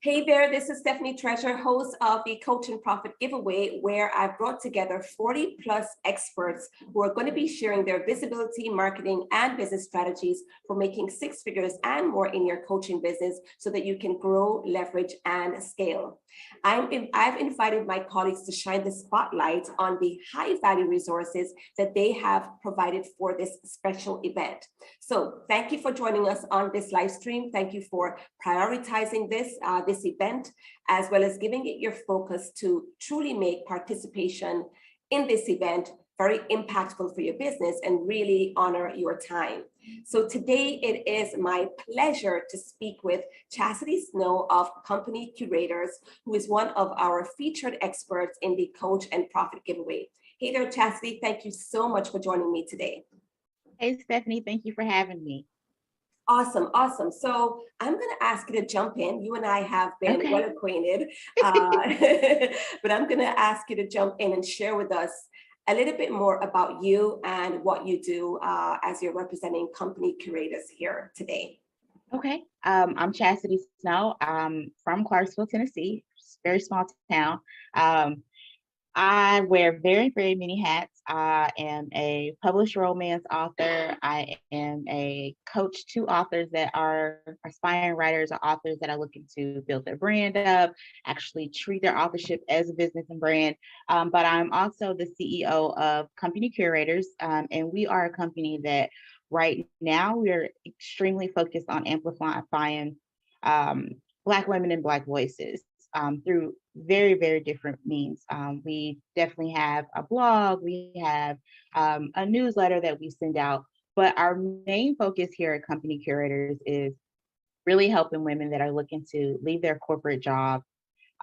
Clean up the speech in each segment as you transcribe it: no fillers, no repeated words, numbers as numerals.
Hey there, this is Stephanie Treasure, host of the Coach and Profit Giveaway, where I've brought together 40 plus experts who are going to be sharing their visibility, marketing, and business strategies for making six figures and more in your coaching business so that you can grow, leverage, and scale. I've invited my colleagues to shine the spotlight on the high value resources that they have provided for this special event. So thank you for joining us on this live stream. Thank you for prioritizing this event, as well as giving it your focus to truly make participation in this event very impactful for your business and really honor your time. So today it is my pleasure to speak with Chasity Snow of Company Curators, who is one of our featured experts in the Coach and Profit Giveaway. Hey there, Chasity. Thank you so much for joining me today. Hey, Stephanie, thank you for having me. Awesome, awesome. So I'm going to ask you to jump in. You and I have been well acquainted, but I'm going to ask you to jump in and share with us a little bit more about you and what you do as you're representing Company Curators here today. Okay, I'm Chasity Snow. I'm from Clarksville, Tennessee, very small town. I wear very, very many hats. I am a published romance author. I am a coach to authors that are aspiring writers or authors that are looking to build their brand up, actually treat their authorship as a business and brand. But I'm also the CEO of Company Curators, and we are a company that right now we're extremely focused on amplifying Black women and Black voices through very, very different means. We definitely have a blog, we have a newsletter that we send out, but our main focus here at Company Curators is really helping women that are looking to leave their corporate job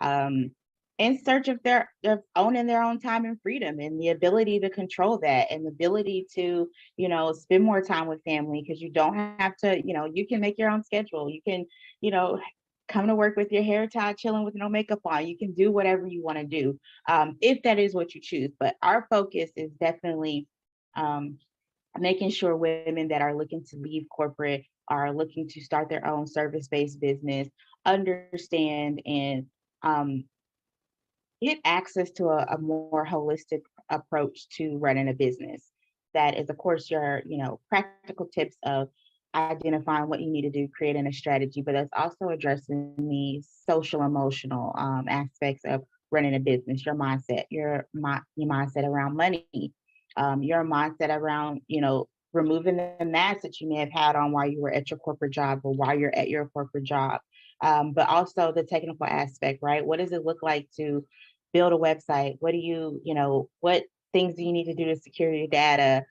in search of their owning their own time and freedom and the ability to control that and the ability to, spend more time with family, because you don't have to, you can make your own schedule. You can, come to work with your hair tied, chilling with no makeup on. You can do whatever you want to do, if that is what you choose. But our focus is definitely making sure women that are looking to leave corporate, are looking to start their own service-based business, understand and get access to a more holistic approach to running a business. That is, of course, your, practical tips of identifying what you need to do, creating a strategy, but it's also addressing the social emotional aspects of running a business, your mindset, your mindset around money, your mindset around, removing the mask that you may have had on while you were at your corporate job or while you're at your corporate job. But also the technical aspect, right? What does it look like to build a website? What do you, what things do you need to do to secure your data,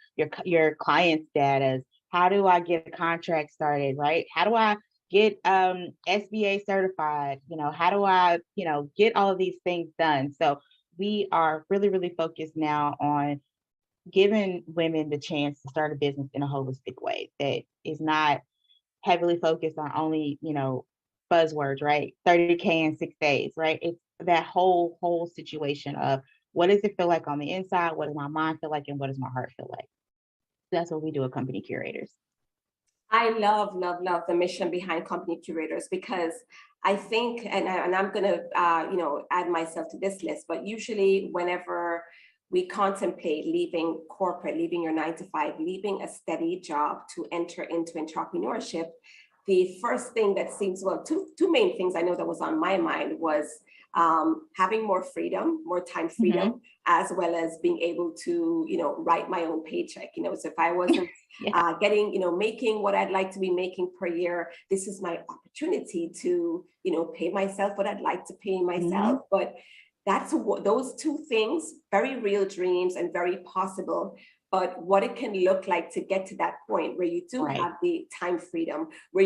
your clients' data? How do I get a contract started, right? How do I get SBA certified? How do I, get all of these things done? So we are really, really focused now on giving women the chance to start a business in a holistic way that is not heavily focused on only, buzzwords, right? 30K in 6 days, right? It's that whole situation of what does it feel like on the inside? What does my mind feel like? And what does my heart feel like? That's what we do at Company Curators. I love the mission behind Company Curators, because I think, and I'm going to, add myself to this list, but usually whenever we contemplate leaving corporate, leaving your 9 to 5, leaving a steady job to enter into entrepreneurship, the first thing that seems, well, two main things I know that was on my mind was having more freedom, more time freedom, as well as being able to, write my own paycheck. So if I wasn't getting, making what I'd like to be making per year, this is my opportunity to, pay myself what I'd like to pay myself. But that's those two things, very real dreams and very possible. But what it can look like to get to that point where you do have the time freedom, where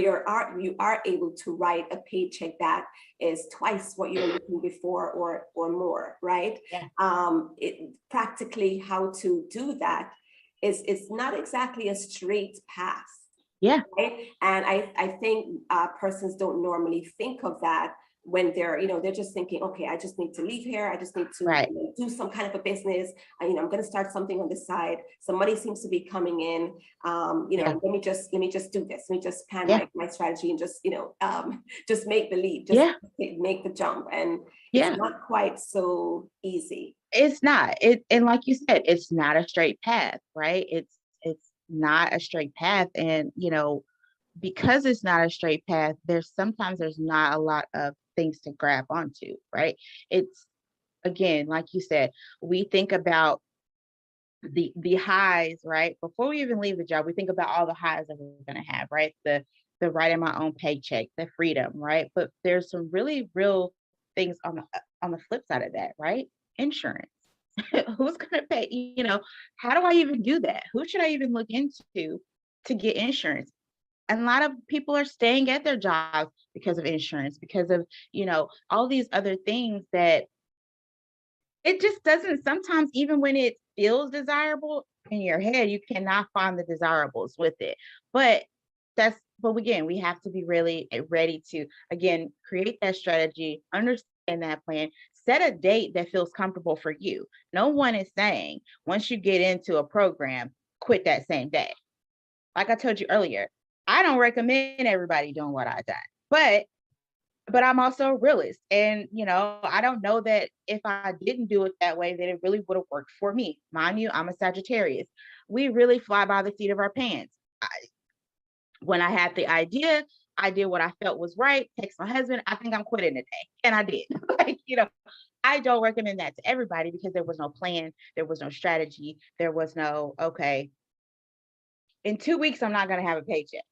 you are able to write a paycheck that is twice what you were making before or more, right? Yeah. Practically how to do that is not exactly a straight path. Yeah. Right? And I think persons don't normally think of that when they're, they're just thinking, okay, I just need to leave here. I just need to Right. do some kind of a business. I'm going to start something on the side. Some money seems to be coming in. Yeah. Let me just do this. Let me just plan Yeah. my strategy and just, just make the leap, just Yeah. make the jump. And it's Yeah. not quite so easy. It's not. And like you said, it's not a straight path, right? It's not a straight path. And because it's not a straight path, there's not a lot of things to grab onto, right? It's again, like you said, we think about the highs, right? Before we even leave the job, we think about all the highs that we're gonna have, right? The writing my own paycheck, the freedom, right? But there's some really real things on the flip side of that, right? Insurance. Who's gonna pay? How do I even do that? Who should I even look into to get insurance? And a lot of people are staying at their jobs because of insurance, because of, all these other things that it just doesn't sometimes, even when it feels desirable in your head, you cannot find the desirables with it. But but again, we have to be really ready to, again, create that strategy, understand that plan, set a date that feels comfortable for you. No one is saying once you get into a program, quit that same day. Like I told you earlier, I don't recommend everybody doing what I done, but I'm also a realist. And, I don't know that if I didn't do it that way, that it really would have worked for me. Mind you, I'm a Sagittarius. We really fly by the seat of our pants. When I had the idea, I did what I felt was right. Text my husband, I think I'm quitting today. And I did. I don't recommend that to everybody because there was no plan. There was no strategy. There was no, okay, in 2 weeks, I'm not going to have a paycheck.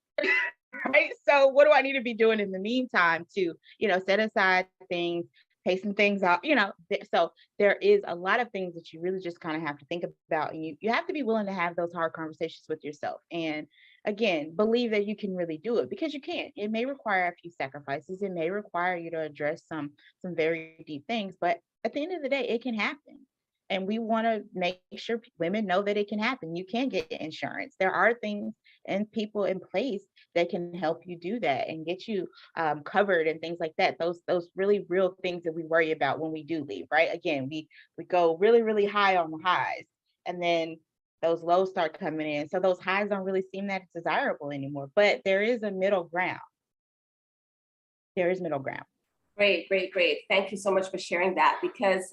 Right. So what do I need to be doing in the meantime to, set aside things, pay some things out, so there is a lot of things that you really just kind of have to think about. And you have to be willing to have those hard conversations with yourself. And again, believe that you can really do it because you can. It may require a few sacrifices. It may require you to address some very deep things, but at the end of the day, it can happen. And we want to make sure women know that it can happen. You can get insurance. There are things and people in place that can help you do that and get you covered and things like that. Those really real things that we worry about when we do leave, right? Again, we go really, really high on the highs, and then those lows start coming in. So those highs don't really seem that desirable anymore. But there is a middle ground. There is middle ground. Great, great, great. Thank you so much for sharing that because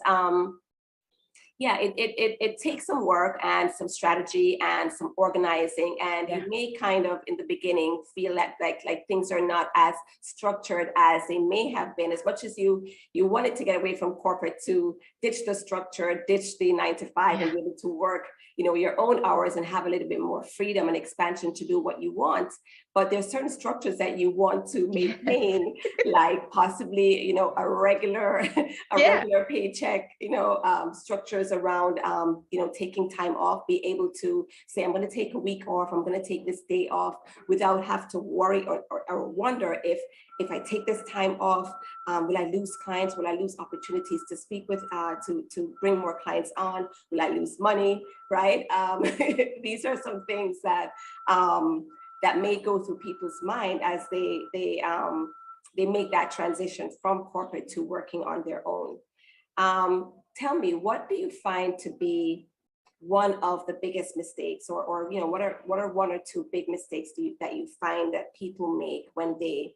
yeah, it takes some work and some strategy and some organizing. And Yeah. you may kind of in the beginning feel like things are not as structured as they may have been. As much as you wanted to get away from corporate to ditch the structure, ditch the 9 to 5, and be able to work, your own hours and have a little bit more freedom and expansion to do what you want. But there's certain structures that you want to maintain, like possibly, a regular Yeah. paycheck, structures around, taking time off, be able to say, I'm going to take a week off, I'm going to take this day off without have to worry or wonder if I take this time off, will I lose clients? Will I lose opportunities to speak with, to bring more clients on? Will I lose money, right? These are some things that that may go through people's mind as they make that transition from corporate to working on their own. Tell me, what do you find to be one of the biggest mistakes, or what are one or two big mistakes that you find that people make when they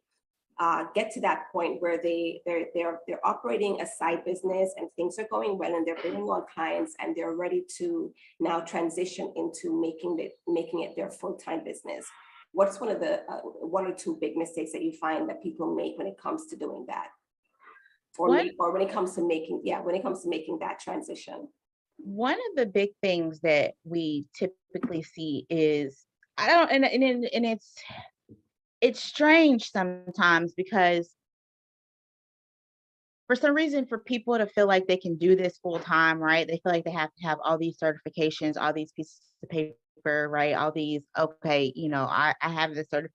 get to that point where they're operating a side business and things are going well and they're bringing on clients and they're ready to now transition into making it their full-time business? What's one of the one or two big mistakes that you find that people make when it comes to doing that? Or when it comes to making that transition? One of the big things that we typically see is I don't and it's strange sometimes because for some reason for people to feel like they can do this full time, right? They feel like they have to have all these certifications, all these pieces of paper, right? All these, okay, I have this certification.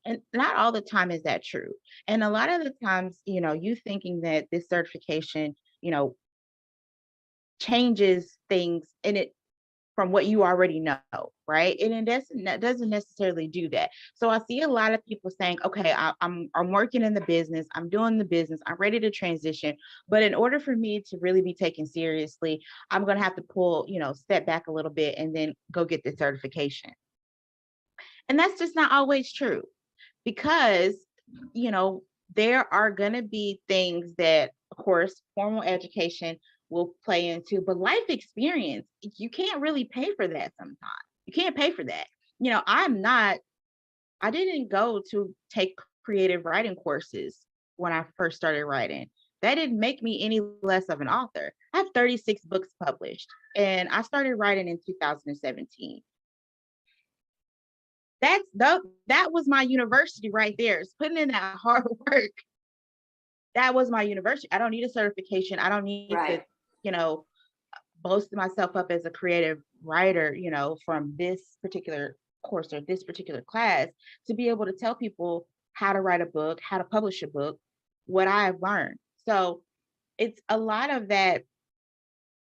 And not all the time is that true. And a lot of the times, you thinking that this certification, changes things and from what you already know, right? And it doesn't necessarily do that. So I see a lot of people saying, okay, I'm working in the business, I'm doing the business, I'm ready to transition. But in order for me to really be taken seriously, I'm going to have to pull, step back a little bit and then go get the certification. And that's just not always true, because, there are going to be things that, of course, formal education will play into, but life experience, you can't really pay for that sometimes. You can't pay for that. I didn't go to take creative writing courses when I first started writing. That didn't make me any less of an author. I have 36 books published, and I started writing in 2017. That was my university right there. It's putting in that hard work. That was my university. I don't need a certification. I don't need to, Right. boast myself up as a creative writer, from this particular course or this particular class, to be able to tell people how to write a book, how to publish a book, what I've learned. So it's a lot of that.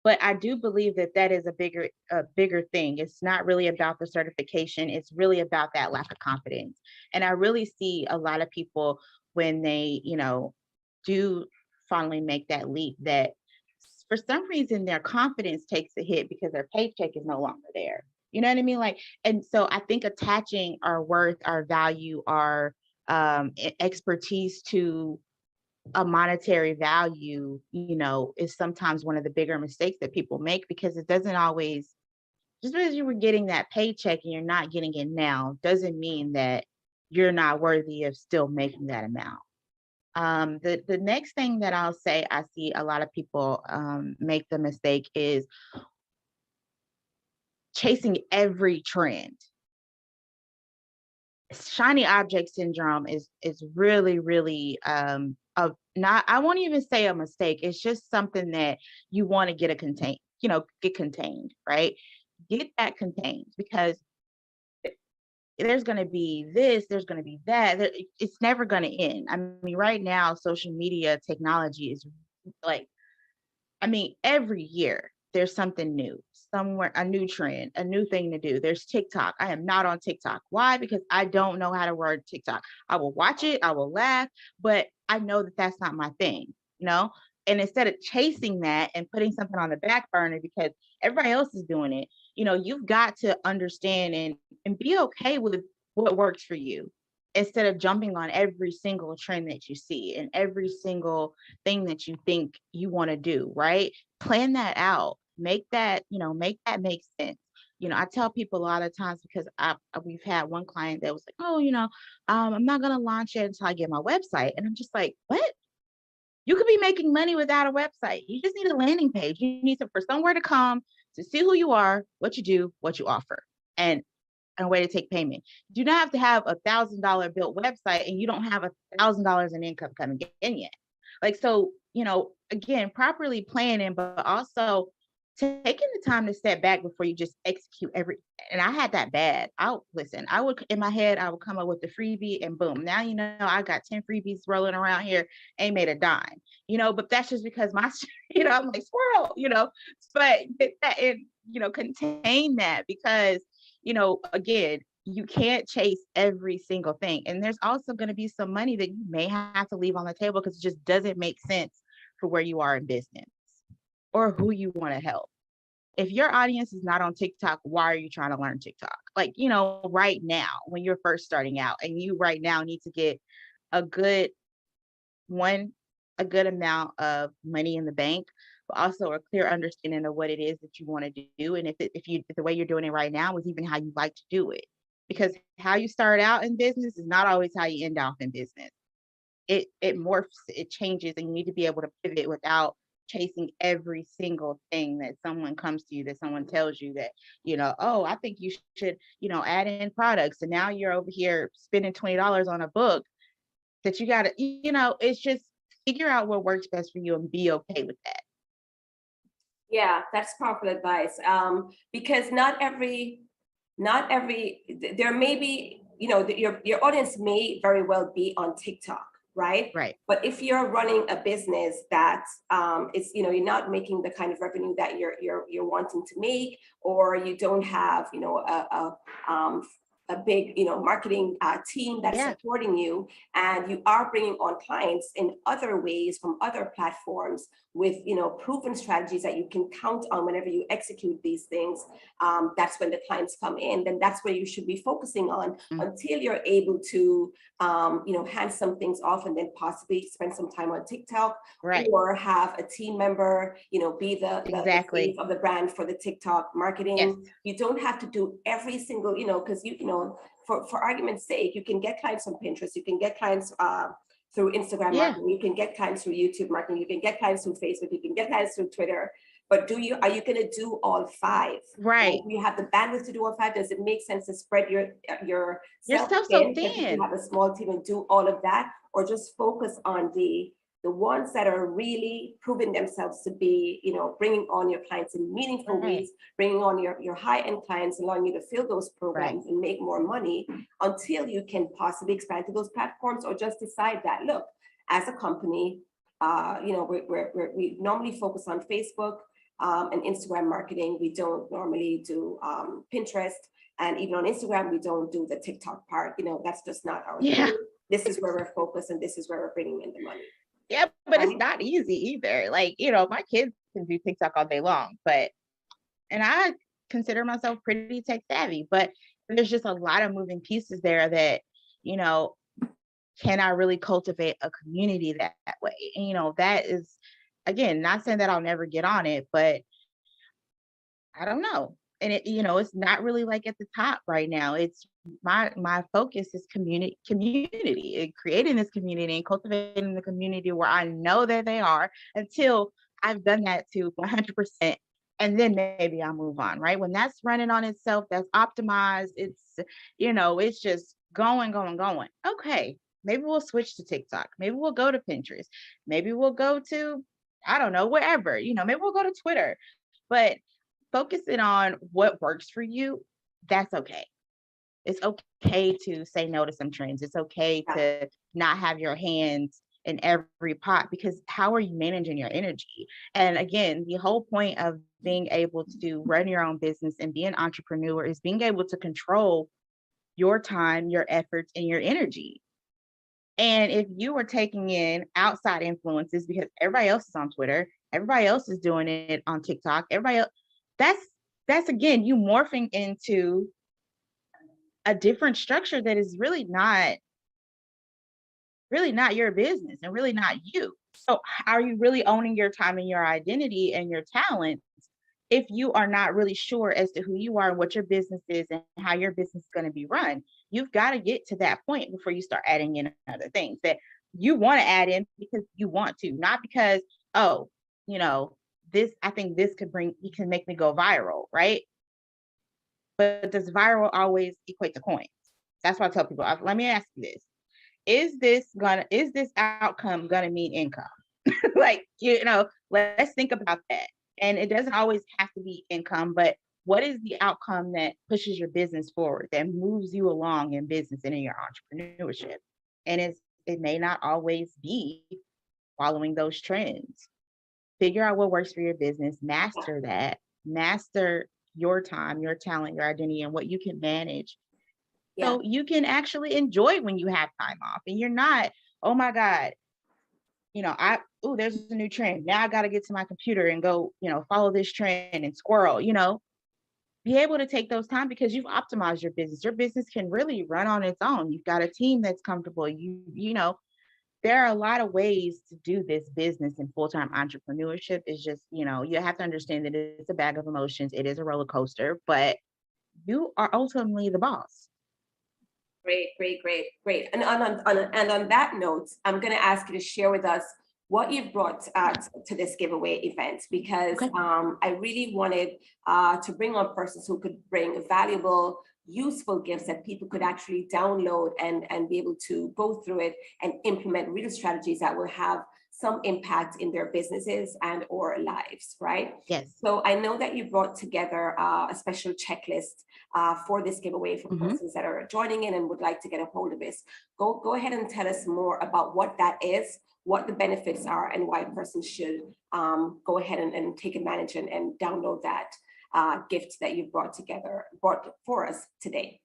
But I do believe that that is a bigger thing. It's not really about the certification. It's really about that lack of confidence. And I really see a lot of people when they, do finally make that leap, that for some reason their confidence takes a hit because their paycheck is no longer there. You know what I mean? Like, and so I think attaching our worth, our value, our expertise to a monetary value, is sometimes one of the bigger mistakes that people make, because it doesn't always, just because you were getting that paycheck and you're not getting it now, doesn't mean that you're not worthy of still making that amount. The next thing that I'll say I see a lot of people make the mistake is chasing every trend. Shiny object syndrome is really, really not, I won't even say a mistake. It's just something that you want to get contained, right? Get that contained, because there's going to be this, there's going to be that. It's never going to end. I mean, right now, social media technology is like, every year there's something new, somewhere, a new trend, a new thing to do. There's TikTok. I am not on TikTok. Why? Because I don't know how to work TikTok. I will watch it, I will laugh, but I know that that's not my thing, you know? And instead of chasing that and putting something on the back burner because everybody else is doing it, you've got to understand and be okay with what works for you, instead of jumping on every single trend that you see and every single thing that you think you want to do, right? Plan that out. Make that make sense. I tell people a lot of times, because we've had one client that was like, oh, I'm not going to launch it until I get my website. And I'm just like, what? You could be making money without a website. You just need a landing page. You need for somewhere to come to see who you are, what you do, what you offer, and a way to take payment. You do not have to have $1,000 built website and you don't have $1,000 in income coming in yet. Like, so, again, properly planning, but also taking the time to step back before you just execute and I had that bad. I would, in my head, I would come up with the freebie and boom. Now, I got 10 freebies rolling around here, ain't made a dime, but that's just because I'm like squirrel, but that, and, contain that, because, again, you can't chase every single thing. And there's also going to be some money that you may have to leave on the table because it just doesn't make sense for where you are in business or who you want to help. If your audience is not on TikTok, why are you trying to learn TikTok? Like, right now, when you're first starting out and you right now need to get a good amount of money in the bank, but also a clear understanding of what it is that you want to do. And if the way you're doing it right now is even how you like to do it, because how you start out in business is not always how you end off in business. It morphs, it changes, and you need to be able to pivot without chasing every single thing that someone comes to you, that someone tells you that, oh, I think you should, add in products. And now you're over here spending $20 on a book that you got to, it's just figure out what works best for you and be okay with that. Yeah, that's powerful advice. Because there may be, your audience may very well be on TikTok, right? Right. But if you're running a business that is, you're not making the kind of revenue that you're wanting to make, or you don't have, a big, marketing team that's Yeah. supporting you, and you are bringing on clients in other ways from other platforms with, proven strategies that you can count on whenever you execute these things, that's when the clients come in. Then that's where you should be focusing on until you're able to, hand some things off, and then possibly spend some time on TikTok, Right. or have a team member, be the Exactly. face of the brand for the TikTok Yes. marketing. You don't have to do every single, because for argument's sake, you can get clients from Pinterest, you can get clients through Instagram Yeah. marketing, you can get clients through YouTube marketing, you can get clients through Facebook, you can get clients through Twitter. But are you going to do all five? Right. Do you have the bandwidth to do all five? Does it make sense to spread You're yourself so thin, because if you thin. have a small team, and do all of that, or just focus on the ones that are really proving themselves to be, bringing on your clients in meaningful Right. ways, bringing on your high-end clients, allowing you to fill those programs and make more money, until you can possibly expand to those platforms, or just decide that, look, as a company, we normally focus on Facebook and Instagram marketing. We don't normally do Pinterest, and even on Instagram, we don't do the TikTok part. That's just not our thing. This is where we're focused, and this is where we're bringing in the money. Yeah, but it's Right? not easy either. Like, my kids can do TikTok all day long, and I consider myself pretty tech savvy, but there's just a lot of moving pieces there that, can I really cultivate a community that way? And, that is, again, not saying that I'll never get on it, but I don't know. And it's not really like at the top right now. It's my focus is community and creating this community and cultivating the community where I know that they are, until I've done that to 100%. And then maybe I'll move on, right? When that's running on itself, that's optimized, it's just going. Okay, maybe we'll switch to TikTok. Maybe we'll go to Pinterest. Maybe we'll go to, I don't know, wherever, maybe we'll go to Twitter. But focusing on what works for you, that's okay. It's okay to say no to some trends. It's okay to not have your hands in every pot, because how are you managing your energy? And again, the whole point of being able to run your own business and be an entrepreneur is being able to control your time, your efforts, and your energy. And if you are taking in outside influences, because everybody else is on Twitter, everybody else is doing it on TikTok, everybody else, that's again you morphing into a different structure that is really not your business and really not you. So are you really owning your time and your identity and your talents if you are not really sure as to who you are and what your business is and how your business is going to be run? You've got to get to that point before you start adding in other things that you want to add in because you want to, not because, oh, I think this can make me go viral, right? But does viral always equate to coins? That's why I tell people, let me ask you this. Is this outcome gonna mean income? Like, let's think about that. And it doesn't always have to be income, but what is the outcome that pushes your business forward, that moves you along in business and in your entrepreneurship? And it may not always be following those trends. Figure out what works for your business, master that, master your time, your talent, your identity, and what you can manage. So you can actually enjoy when you have time off and you're not, oh my God, there's a new trend. Now I got to get to my computer and go, follow this trend and squirrel, be able to take those time because you've optimized your business. Your business can really run on its own. You've got a team that's comfortable. There are a lot of ways to do this business and full-time entrepreneurship. Is just, you have to understand that it's a bag of emotions. It is a roller coaster, but you are ultimately the boss. Great. And on that note, I'm going to ask you to share with us what you've brought to this giveaway event, because I really wanted to bring on persons who could bring valuable useful gifts that people could actually download and be able to go through it and implement real strategies that will have some impact in their businesses and or lives, right? Yes. So I know that you brought together a special checklist for this giveaway for Mhm. persons that are joining in and would like to get a hold of this. Go ahead and tell us more about what that is, what the benefits are, and why persons should go ahead and take advantage and download that gift that you brought for us today.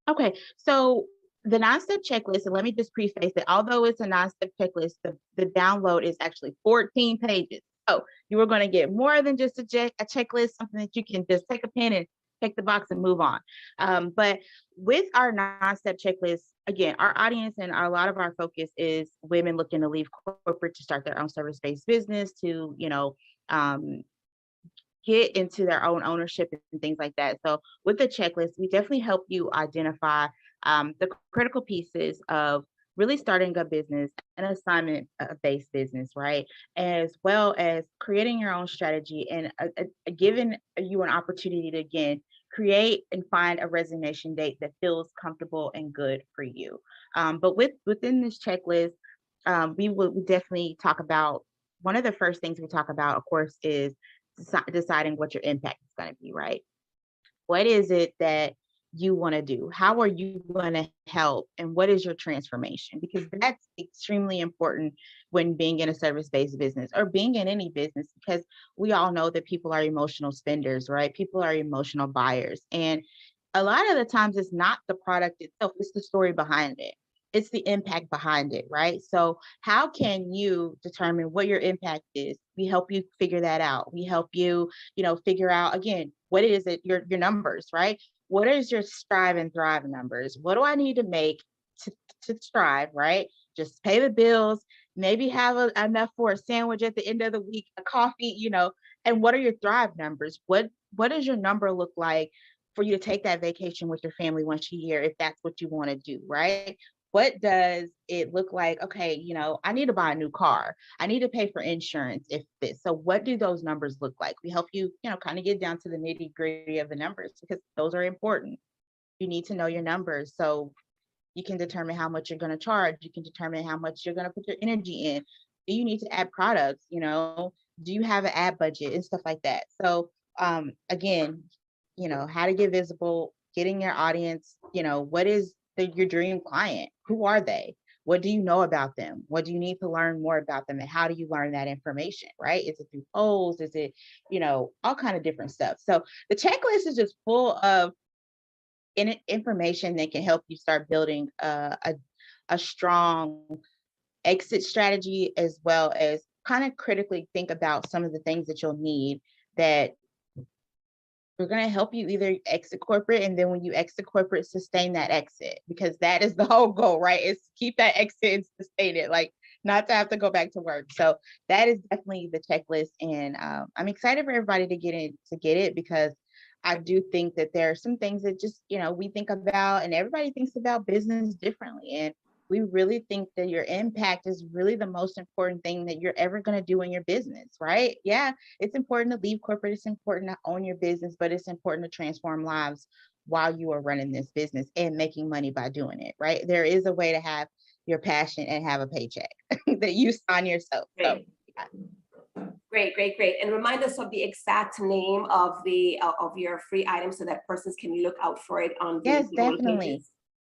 Okay, so the 9-step checklist, and let me just preface it, although it's a 9-step checklist, the download is actually 14 pages. So you are going to get more than just a checklist, something that you can just take a pen and check the box and move on. But with our 9-step checklist, again, our audience and a lot of our focus is women looking to leave corporate to start their own service-based business, to, get into their own ownership and things like that. So with the checklist, we definitely help you identify the critical pieces of really starting a business, an assignment-based business, right? As well as creating your own strategy and giving you an opportunity to, again, create and find a resignation date that feels comfortable and good for you. But within this checklist, we definitely talk about, one of the first things we talk about, of course, is deciding what your impact is going to be, right? What is it that you want to do? How are you going to help? And what is your transformation? Because that's extremely important when being in a service-based business or being in any business, because we all know that people are emotional spenders, right? People are emotional buyers. And a lot of the times it's not the product itself, it's the story behind it. It's the impact behind it, right? So how can you determine what your impact is? We help you figure that out. We help you, figure out, again, what is it, your numbers, right? What is your strive and thrive numbers? What do I need to make to strive, right? Just pay the bills, maybe have enough for a sandwich at the end of the week, a coffee, and what are your thrive numbers? What does your number look like for you to take that vacation with your family once a year, if that's what you want to do, right? What does it look like? Okay, I need to buy a new car. I need to pay for insurance if this. So what do those numbers look like? We help you, kind of get down to the nitty gritty of the numbers, because those are important. You need to know your numbers so you can determine how much you're going to charge. You can determine how much you're going to put your energy in. Do you need to add products? Do you have an ad budget and stuff like that? So again, how to get visible, getting your audience, what is your dream client? Who are they? What do you know about them? What do you need to learn more about them? And how do you learn that information, right? Is it through polls? Is it, all kind of different stuff. So the checklist is just full of information that can help you start building a strong exit strategy, as well as kind of critically think about some of the things that you'll need that we're going to help you either exit corporate, and then when you exit corporate, sustain that exit, because that is the whole goal, right? Is to keep that exit and sustain it, like not to have to go back to work. So that is definitely the checklist, and I'm excited for everybody to get it, because I do think that there are some things that just we think about, and everybody thinks about business differently, and we really think that your impact is really the most important thing that you're ever going to do in your business, right? Yeah, it's important to leave corporate, it's important to own your business, but it's important to transform lives while you are running this business and making money by doing it, right? There is a way to have your passion and have a paycheck that you sign yourself. So yeah. Great. And remind us of the exact name of of your free item so that persons can look out for it on the Yes, giveaway definitely. pages.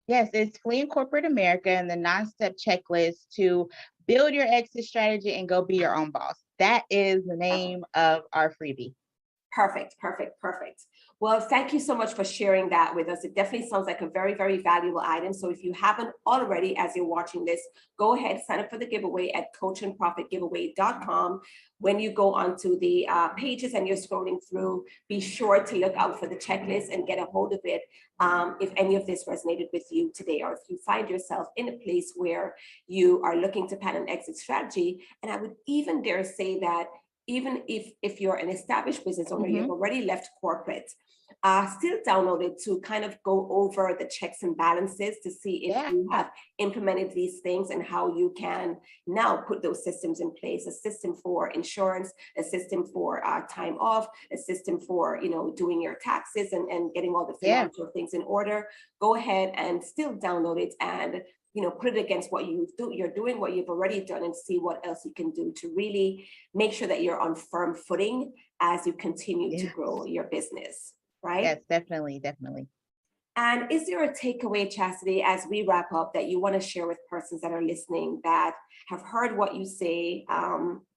Yes, it's Fleeing Corporate America and the 9-step checklist to build your exit strategy and go be your own boss. That is the name of our freebie. Perfect. Well, thank you so much for sharing that with us. It definitely sounds like a very, very valuable item. So if you haven't already, as you're watching this, go ahead, sign up for the giveaway at coachandprofitgiveaway.com. When you go onto the pages and you're scrolling through, be sure to look out for the checklist and get a hold of it if any of this resonated with you today, or if you find yourself in a place where you are looking to plan an exit strategy. And I would even dare say that even if you're an established business owner, you've already left corporate, still download it to kind of go over the checks and balances to see if Yeah. you have implemented these things and how you can now put those systems in place, a system for insurance, a system for time off, a system for, you know, doing your taxes and getting all the Yeah. financial things in order. Go ahead and still download it and, you know, put it against what you're doing, what you've already done, and see what else you can do to really make sure that you're on firm footing as you continue to Yes. grow your business. Right? Yes, definitely, definitely. And is there a takeaway, Chastity, as we wrap up that you want to share with persons that are listening that have heard what you say?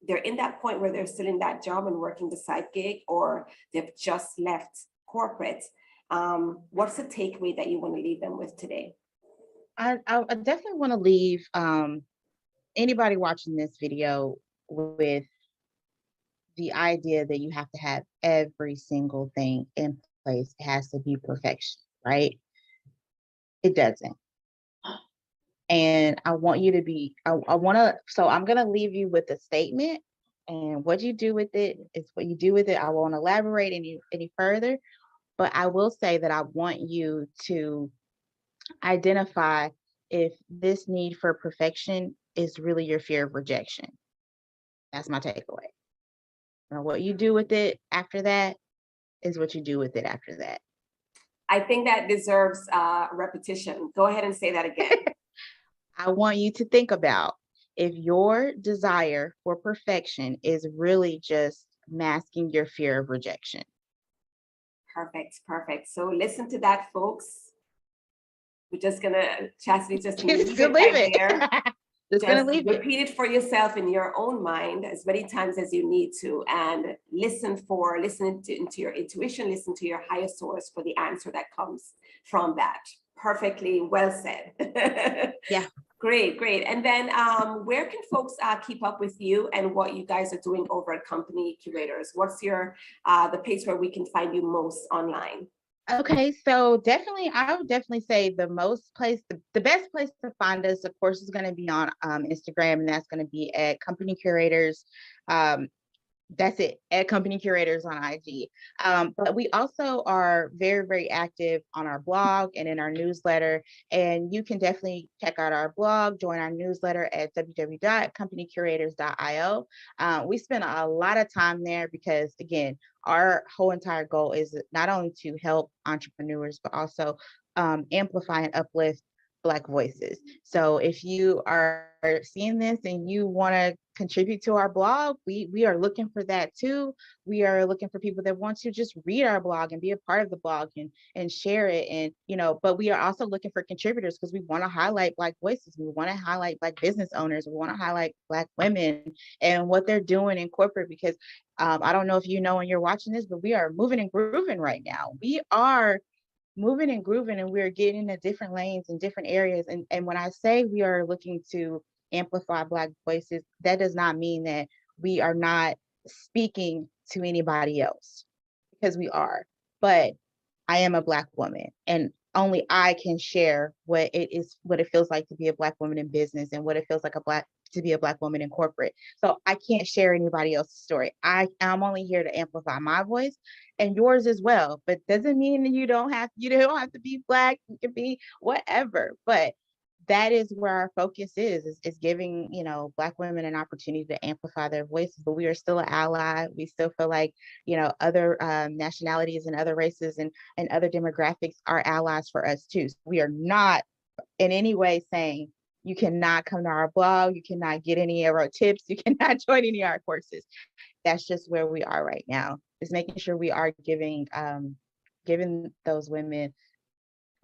They're in that point where they're still in that job and working the side gig, or they've just left corporate. What's the takeaway that you want to leave them with today? I definitely want to leave anybody watching this video with the idea that you have to have every single thing in place. It has to be perfection, right? It doesn't. And I want you to be, I want to, so I'm going to leave you with a statement, and what you do with it is what you do with it. I won't elaborate any further, but I will say that I want you to identify if this need for perfection is really your fear of rejection. That's my takeaway. And what you do with it after that is what you do with it after that. I think that deserves repetition. Go ahead and say that again. I want you to think about if your desire for perfection is really just masking your fear of rejection. Perfect, perfect. So listen to that, folks. We're just gonna, Chastity, just Just leave gonna it leave right it. there. Just gonna Just leave it. repeat it for yourself in your own mind as many times as you need to, and listen into your intuition, listen to your higher source for the answer that comes from that. Perfectly well said. Yeah. Great, great. And then where can folks keep up with you and what you guys are doing over at Company Curators? What's your the place where we can find you most online? Okay, so definitely, I would definitely say the best place to find us, of course, is going to be on Instagram, and that's going to be at Company Curators. Um, that's it, at Company Curators on IG. But we also are very, very active on our blog and in our newsletter. And you can definitely check out our blog, join our newsletter at www.companycurators.io. We spend a lot of time there because, again, our whole entire goal is not only to help entrepreneurs, but also amplify and uplift Black voices. So if you are seeing this and you want to contribute to our blog, we are looking for that too. We are looking for people that want to just read our blog and be a part of the blog and share it. And, but we are also looking for contributors because we want to highlight Black voices. We want to highlight Black business owners. We want to highlight Black women and what they're doing in corporate, because I don't know if you know when you're watching this, but we are moving and grooving right now. We are moving and grooving, and we're getting into different lanes and different areas. And when I say we are looking to amplify Black voices, that does not mean that we are not speaking to anybody else, because we are. But I am a Black woman, and only I can share what it feels like to be a Black woman in business, and what it feels like to be a Black woman in corporate. So I can't share anybody else's story. I'm only here to amplify my voice and yours as well. But doesn't mean that you don't have to be Black. You can be whatever. But that is where our focus is giving, Black women an opportunity to amplify their voices. But we are still an ally. We still feel like, other nationalities and other races and other demographics are allies for us too. So we are not in any way saying you cannot come to our blog, you cannot get any of our tips, you cannot join any of our courses. That's just where we are right now, is making sure we are giving those women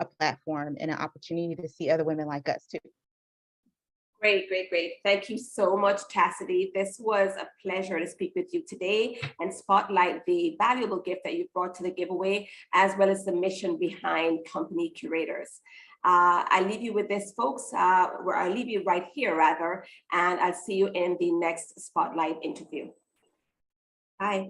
a platform and an opportunity to see other women like us too. Great, great, great. Thank you so much, Chastity. This was a pleasure to speak with you today and spotlight the valuable gift that you brought to the giveaway, as well as the mission behind Company Curators. I leave you with this, folks, where I leave you right here, rather, and I'll see you in the next Spotlight interview. Bye.